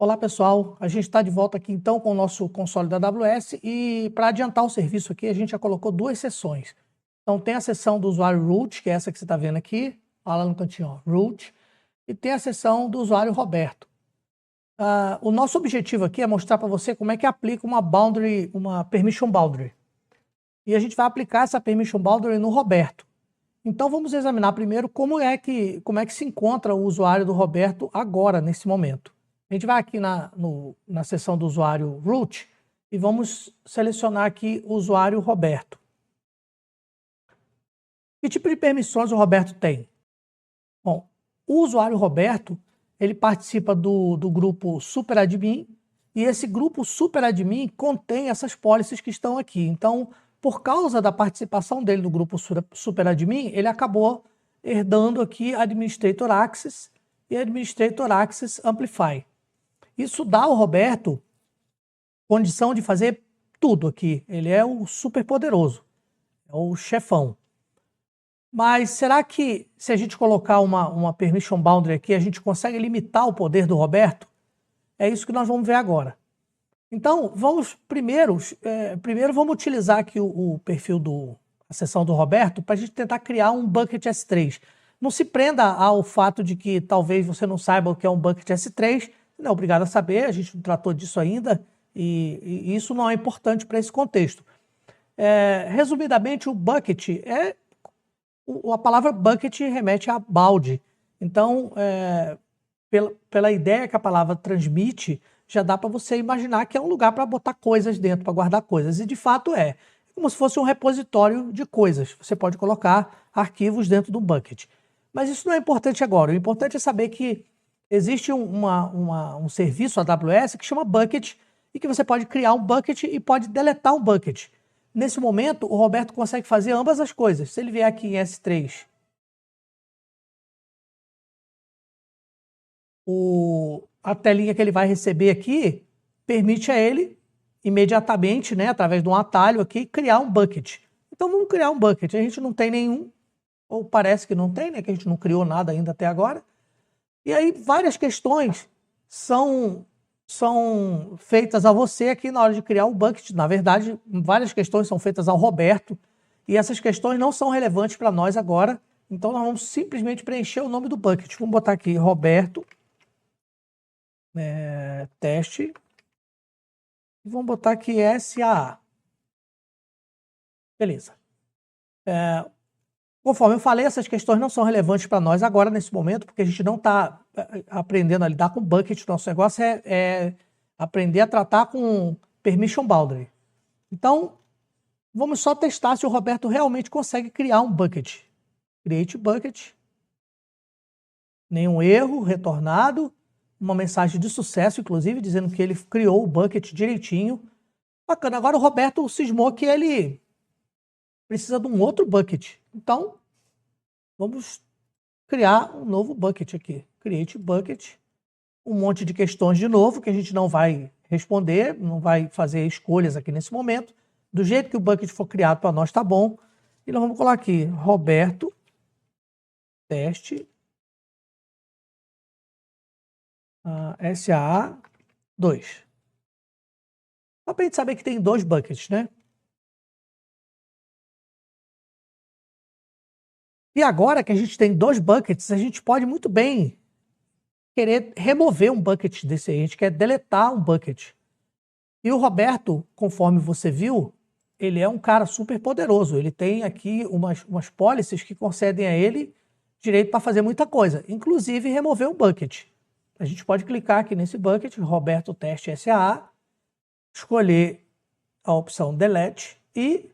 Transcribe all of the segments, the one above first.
Olá pessoal, a gente está de volta aqui então com o nosso console da AWS e para adiantar o serviço aqui a gente já colocou duas seções. Então tem a seção do usuário root, que é essa que você está vendo aqui, lá no cantinho, ó, root, e tem a seção do usuário Roberto. O nosso objetivo aqui é mostrar para você como é que aplica uma boundary, uma permission boundary. E a gente vai aplicar essa permission boundary no Roberto. Então vamos examinar primeiro como é que se encontra o usuário do Roberto agora, nesse momento. A gente vai aqui na seção do usuário root e vamos selecionar aqui o usuário Roberto. Que tipo de permissões o Roberto tem? Bom, o usuário Roberto, ele participa do grupo SuperAdmin e esse grupo SuperAdmin contém essas policies que estão aqui. Então, por causa da participação dele no grupo SuperAdmin, ele acabou herdando aqui Administrator Access e Administrator Access Amplify. Isso dá ao Roberto condição de fazer tudo aqui. Ele é o super poderoso, é o chefão. Mas será que se a gente colocar uma permission boundary aqui, a gente consegue limitar o poder do Roberto? É isso que nós vamos ver agora. Então, vamos primeiro vamos utilizar aqui o perfil a seção do Roberto para a gente tentar criar um bucket S3. Não se prenda ao fato de que talvez você não saiba o que é um bucket S3, não é obrigado a saber, a gente não tratou disso ainda e isso não é importante para esse contexto. Resumidamente, o bucket a palavra bucket remete a balde. Então, pela ideia que a palavra transmite, já dá para você imaginar que é um lugar para botar coisas dentro, para guardar coisas. E de fato é como se fosse um repositório de coisas. Você pode colocar arquivos dentro do bucket. Mas isso não é importante agora. O importante é saber que existe um serviço AWS que chama bucket e que você pode criar um bucket e pode deletar um bucket. Nesse momento, o Roberto consegue fazer ambas as coisas. Se ele vier aqui em S3, a telinha que ele vai receber aqui permite a ele, imediatamente, né, através de um atalho aqui, criar um bucket. Então vamos criar um bucket. A gente não tem nenhum, ou parece que não tem, né, que a gente não criou nada ainda até agora. E aí várias questões são feitas a você aqui na hora de criar o bucket. Na verdade, várias questões são feitas ao Roberto e essas questões não são relevantes para nós agora. Então, nós vamos simplesmente preencher o nome do bucket. Vamos botar aqui Roberto, teste, e vamos botar aqui SAA. Beleza. Conforme eu falei, essas questões não são relevantes para nós agora, nesse momento, porque a gente não está aprendendo a lidar com bucket. Nosso negócio é aprender a tratar com permission boundary. Então, vamos só testar se o Roberto realmente consegue criar um bucket. Create bucket. Nenhum erro, retornado. Uma mensagem de sucesso, inclusive, dizendo que ele criou o bucket direitinho. Bacana. Agora o Roberto cismou que ele precisa de um outro bucket. Então, vamos criar um novo bucket aqui. Create bucket. Um monte de questões de novo, que a gente não vai responder, não vai fazer escolhas aqui nesse momento. Do jeito que o bucket for criado para nós, tá bom. E nós vamos colocar aqui, Roberto, teste, SAA2. Só para a gente saber que tem dois buckets, né? E agora que a gente tem dois buckets, a gente pode muito bem querer remover um bucket desse aí. A gente quer deletar um bucket. E o Roberto, conforme você viu, ele é um cara super poderoso. Ele tem aqui umas policies que concedem a ele direito para fazer muita coisa, inclusive remover um bucket. A gente pode clicar aqui nesse bucket, Roberto Teste SAA, escolher a opção Delete e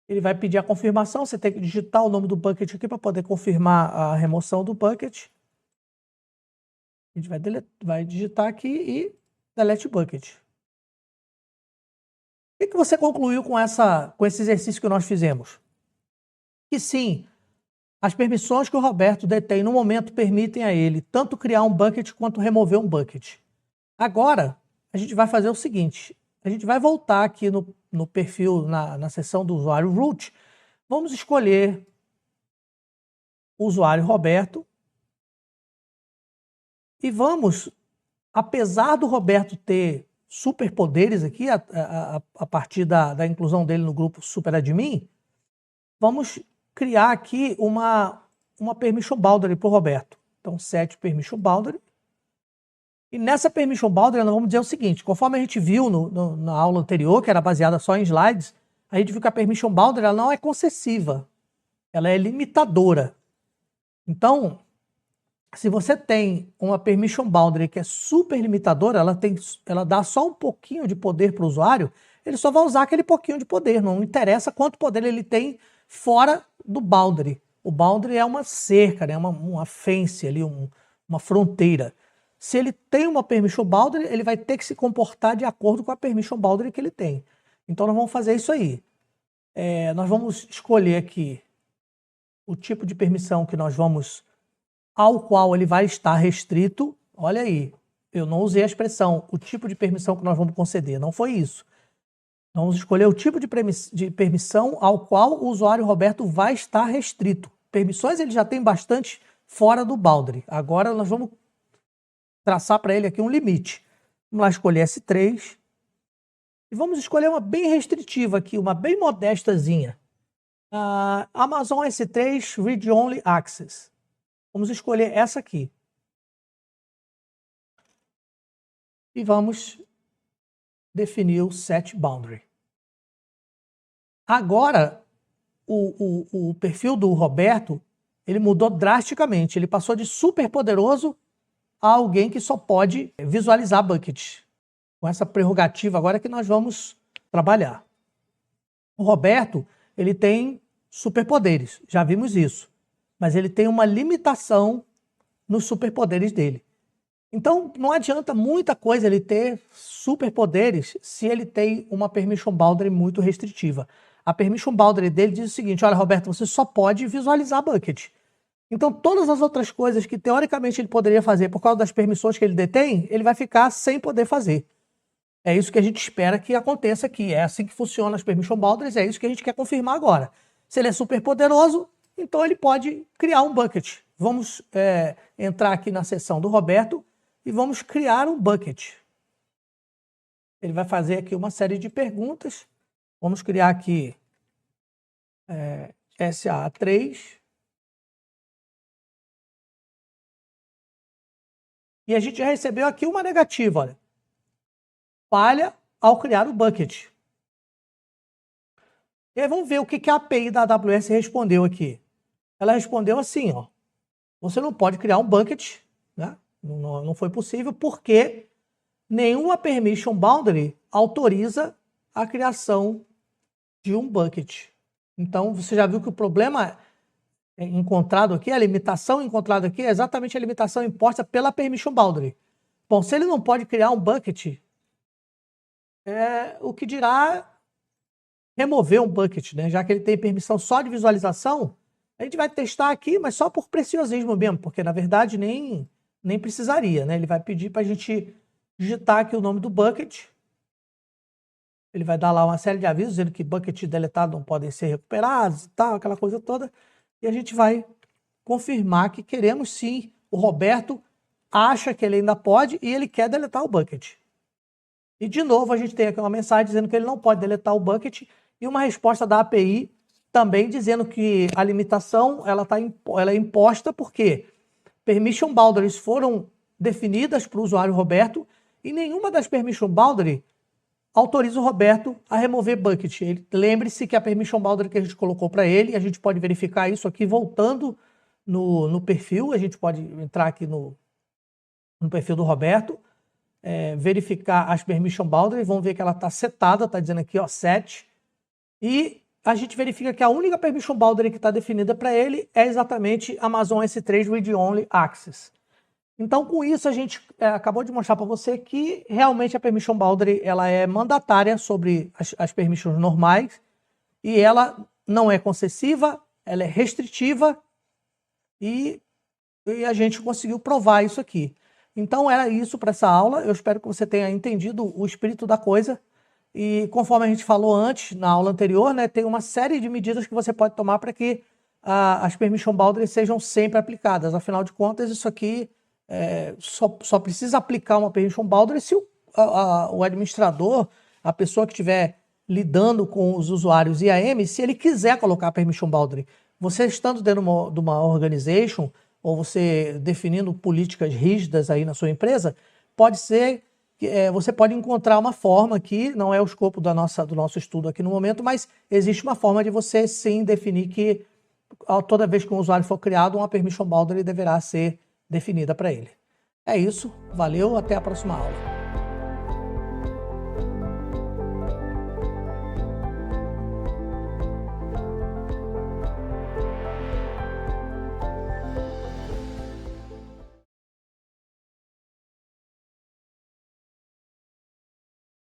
ele vai pedir a confirmação. Você tem que digitar o nome do bucket aqui para poder confirmar a remoção do bucket. A gente vai digitar aqui e Delete Bucket. O que você concluiu com esse exercício que nós fizemos? Que sim, as permissões que o Roberto detém no momento permitem a ele tanto criar um bucket quanto remover um bucket. Agora, a gente vai fazer o seguinte, a gente vai voltar aqui no perfil, na seção do usuário root, vamos escolher o usuário Roberto e vamos apesar do Roberto ter superpoderes aqui, a partir da inclusão dele no grupo SuperAdmin, vamos criar aqui uma permission boundary para o Roberto. Então, set permission boundary. E nessa permission boundary nós vamos dizer o seguinte, conforme a gente viu na aula anterior, que era baseada só em slides, a gente viu que a permission boundary ela não é concessiva, ela é limitadora. Então, se você tem uma permission boundary que é super limitadora, ela dá só um pouquinho de poder para o usuário, ele só vai usar aquele pouquinho de poder, não interessa quanto poder ele tem fora do boundary. O boundary é uma cerca, né? uma fence ali, uma fronteira. Se ele tem uma permission boundary, ele vai ter que se comportar de acordo com a permission boundary que ele tem. Então nós vamos fazer isso aí. Nós vamos escolher aqui o tipo de permissão que nós vamos, ao qual ele vai estar restrito. Olha aí, eu não usei a expressão, o tipo de permissão que nós vamos conceder, não foi isso. Vamos escolher o tipo de permissão ao qual o usuário Roberto vai estar restrito. Permissões ele já tem bastante fora do boundary. Agora nós vamos traçar para ele aqui um limite. Vamos lá escolher S3. E vamos escolher uma bem restritiva aqui, uma bem modestazinha. Amazon S3 Read Only Access. Vamos escolher essa aqui. E vamos definir o set boundary. Agora, o perfil do Roberto, ele mudou drasticamente. Ele passou de super poderoso a alguém que só pode visualizar bucket. Com essa prerrogativa agora que nós vamos trabalhar. O Roberto, ele tem superpoderes, já vimos isso. Mas ele tem uma limitação nos superpoderes dele. Então, não adianta muita coisa ele ter superpoderes se ele tem uma permission boundary muito restritiva. A permission boundary dele diz o seguinte, olha, Roberto, você só pode visualizar bucket. Então, todas as outras coisas que, teoricamente, ele poderia fazer por causa das permissões que ele detém, ele vai ficar sem poder fazer. É isso que a gente espera que aconteça aqui. É assim que funcionam as permission boundaries, é isso que a gente quer confirmar agora. Se ele é super poderoso, então ele pode criar um bucket. Vamos entrar aqui na seção do Roberto e vamos criar um bucket. Ele vai fazer aqui uma série de perguntas. Vamos criar aqui SA3. E a gente já recebeu aqui uma negativa, olha. Falha ao criar o bucket. E aí vamos ver o que a API da AWS respondeu aqui. Ela respondeu assim, ó. Você não pode criar um bucket, né? Não foi possível porque nenhuma permission boundary autoriza a criação de um bucket. Então, você já viu que o problema encontrado aqui, a limitação encontrada aqui é exatamente a limitação imposta pela permission boundary. Bom, se ele não pode criar um bucket, o que dirá remover um bucket, né? Já que ele tem permissão só de visualização, a gente vai testar aqui, mas só por preciosismo mesmo, porque na verdade nem precisaria, né? Ele vai pedir para a gente digitar aqui o nome do bucket. Ele vai dar lá uma série de avisos dizendo que bucket deletado não podem ser recuperados e tal, aquela coisa toda. E a gente vai confirmar que queremos sim. O Roberto acha que ele ainda pode e ele quer deletar o bucket. E de novo a gente tem aqui uma mensagem dizendo que ele não pode deletar o bucket e uma resposta da API também dizendo que a limitação ela é imposta porque permission boundaries foram definidas para o usuário Roberto e nenhuma das permission boundaries autoriza o Roberto a remover bucket. Lembre-se que a permission boundary que a gente colocou para ele, a gente pode verificar isso aqui voltando no perfil, a gente pode entrar aqui no perfil do Roberto, verificar as permission boundaries, vamos ver que ela está setada, está dizendo aqui, ó, set, e a gente verifica que a única permission boundary que está definida para ele é exatamente Amazon S3 Read Only Access. Então, com isso, a gente acabou de mostrar para você que realmente a permission boundary ela é mandatária sobre as permissions normais e ela não é concessiva, ela é restritiva e a gente conseguiu provar isso aqui. Então, era isso para essa aula. Eu espero que você tenha entendido o espírito da coisa. E conforme a gente falou antes, na aula anterior, né, tem uma série de medidas que você pode tomar para que as permission boundaries sejam sempre aplicadas. Afinal de contas, isso aqui só precisa aplicar uma permission boundary se o administrador, a pessoa que estiver lidando com os usuários IAM, se ele quiser colocar a permission boundary. Você estando dentro de uma organization, ou você definindo políticas rígidas aí na sua empresa, pode ser que você pode encontrar uma forma aqui, não é o escopo do nosso estudo aqui no momento, mas existe uma forma de você sim definir que toda vez que um usuário for criado, uma permission boundary deverá ser definida para ele. É isso, valeu, até a próxima aula.